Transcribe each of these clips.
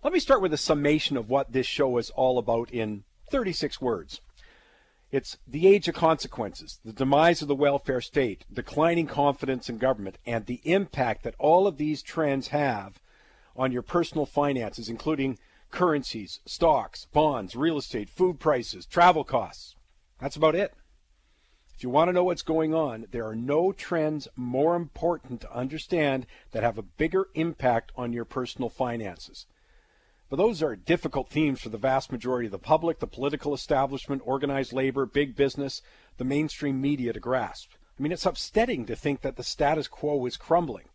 Let me start with a summation of what this show is all about in 36 words. It's the age of consequences, the demise of the welfare state, declining confidence in government, and the impact that all of these trends have on your personal finances, including currencies, stocks, bonds, real estate, food prices, travel costs. That's about it. If you want to know what's going on, there are no trends more important to understand that have a bigger impact on your personal finances. But those are difficult themes for the vast majority of the public, the political establishment, organized labor, big business, the mainstream media to grasp. I mean, it's upsetting to think that the status quo is crumbling.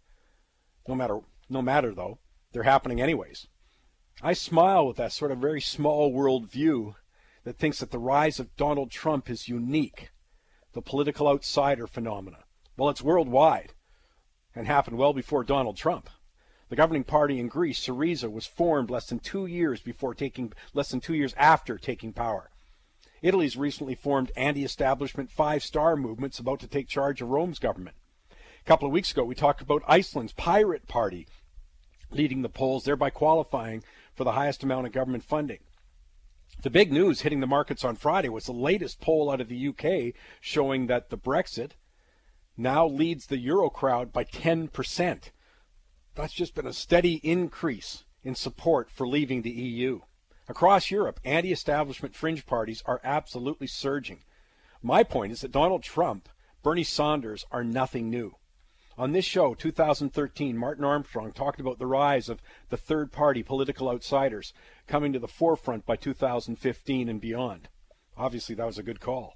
No matter though, they're happening anyways. I smile with that sort of very small world view that thinks that the rise of Donald Trump is unique. The political outsider phenomena. Well, it's worldwide and happened well before Donald Trump. The governing party in Greece, Syriza, was formed less than 2 years after taking power. Italy's recently formed anti-establishment five-star movement's about to take charge of Rome's government. A couple of weeks ago, we talked about Iceland's Pirate Party leading the polls, thereby qualifying for the highest amount of government funding. The big news hitting the markets on Friday was the latest poll out of the UK showing that the Brexit now leads the Euro crowd by 10%. That's just been a steady increase in support for leaving the EU. Across Europe, anti-establishment fringe parties are absolutely surging. My point is that Donald Trump, Bernie Saunders are nothing new. On this show, 2013, Martin Armstrong talked about the rise of the third-party political outsiders coming to the forefront by 2015 and beyond. Obviously, that was a good call.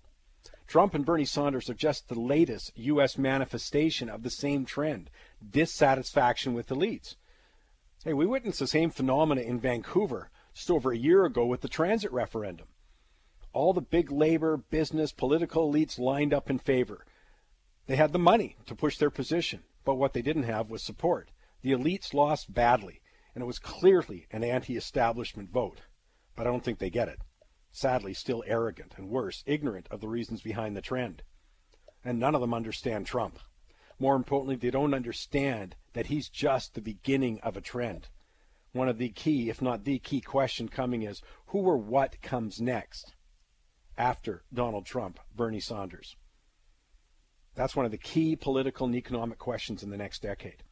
Trump and Bernie Saunders are just the latest U.S. manifestation of the same trend, dissatisfaction with elites. Hey, we witnessed the same phenomena in Vancouver just over a year ago with the transit referendum. All the big labor, business, political elites lined up in favor. They had the money to push their position, but what they didn't have was support. The elites lost badly, and it was clearly an anti-establishment vote. But I don't think they get it. Sadly, still arrogant, and worse, ignorant of the reasons behind the trend. And none of them understand Trump. More importantly, they don't understand that he's just the beginning of a trend. One of the key, if not the key question coming is, who or what comes next after Donald Trump, Bernie Saunders? That's one of the key political and economic questions in the next decade.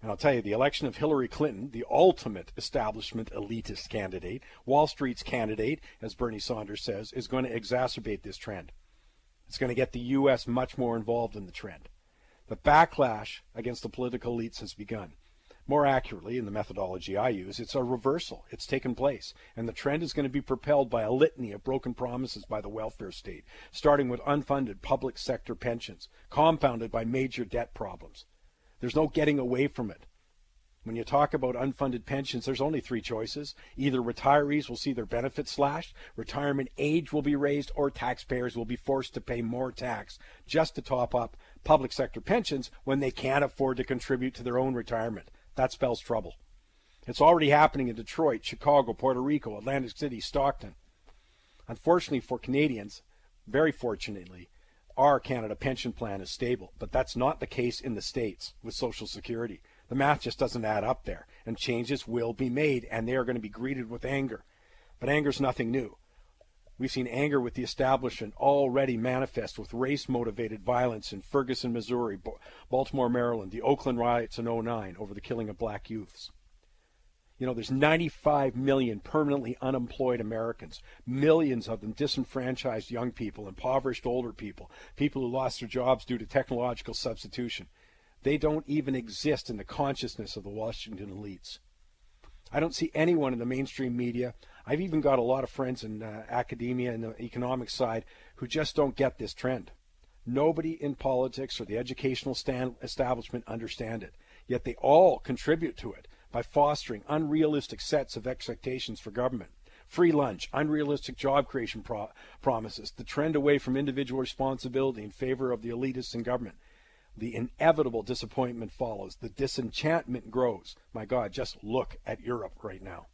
And I'll tell you, the election of Hillary Clinton, the ultimate establishment elitist candidate, Wall Street's candidate, as Bernie Saunders says, is going to exacerbate this trend. It's going to get the U.S. much more involved in the trend. The backlash against the political elites has begun. More accurately, in the methodology I use, it's a reversal. It's taken place. And the trend is going to be propelled by a litany of broken promises by the welfare state, starting with unfunded public sector pensions, compounded by major debt problems. There's no getting away from it. When you talk about unfunded pensions, there's only three choices. Either retirees will see their benefits slashed, retirement age will be raised, or taxpayers will be forced to pay more tax just to top up public sector pensions when they can't afford to contribute to their own retirement. That spells trouble. It's already happening in Detroit, Chicago, Puerto Rico, Atlantic City, Stockton. Unfortunately for Canadians, very fortunately, our Canada pension plan is stable, but that's not the case in the States with Social Security. The math just doesn't add up there, and changes will be made, and they are going to be greeted with anger. But anger's nothing new. We've seen anger with the establishment already manifest with race-motivated violence in Ferguson, Missouri, Baltimore, Maryland, the Oakland riots in '09 over the killing of black youths. You know, there's 95 million permanently unemployed Americans, millions of them disenfranchised young people, impoverished older people, people who lost their jobs due to technological substitution. They don't even exist in the consciousness of the Washington elites. I don't see anyone in the mainstream media. I've even got a lot of friends in academia and the economic side who just don't get this trend. Nobody in politics or the educational establishment understand it, yet they all contribute to it by fostering unrealistic sets of expectations for government. Free lunch, unrealistic job creation promises, the trend away from individual responsibility in favor of the elitists in government. The inevitable disappointment follows. The disenchantment grows. My God, just look at Europe right now.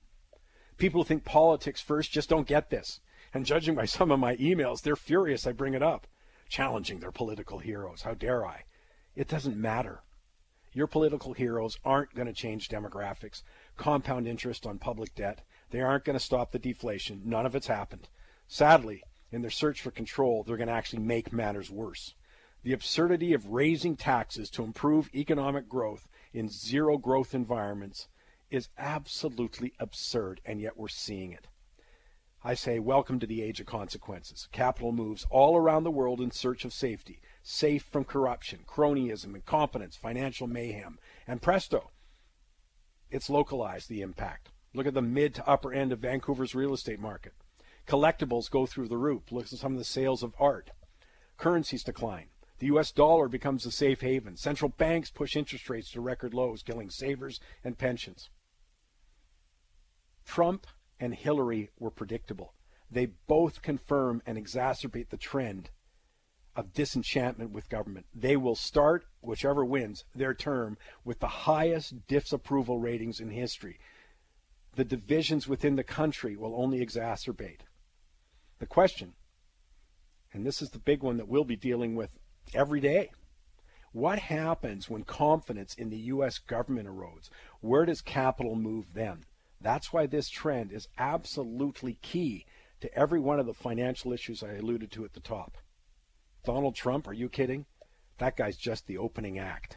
People who think politics first just don't get this. And judging by some of my emails, they're furious I bring it up. Challenging their political heroes. How dare I? It doesn't matter. Your political heroes aren't going to change demographics, compound interest on public debt. They aren't going to stop the deflation. None of it's happened. Sadly, in their search for control, they're going to actually make matters worse. The absurdity of raising taxes to improve economic growth in zero growth environments is absolutely absurd, and yet we're seeing it. I say, welcome to the age of consequences. Capital moves all around the world in search of safety, safe from corruption, cronyism, incompetence, financial mayhem. And presto, it's localized the impact. Look at the mid to upper end of Vancouver's real estate market. Collectibles go through the roof. Look at some of the sales of art. Currencies decline. The U.S. dollar becomes a safe haven. Central banks push interest rates to record lows, killing savers and pensions. Trump and Hillary were predictable. They both confirm and exacerbate the trend of disenchantment with government. They will start, whichever wins, their term with the highest disapproval ratings in history. The divisions within the country will only exacerbate. The question, and this is the big one that we'll be dealing with every day, what happens when confidence in the U.S. government erodes? Where does capital move then? That's why this trend is absolutely key to every one of the financial issues I alluded to at the top. Donald Trump, are you kidding? That guy's just the opening act.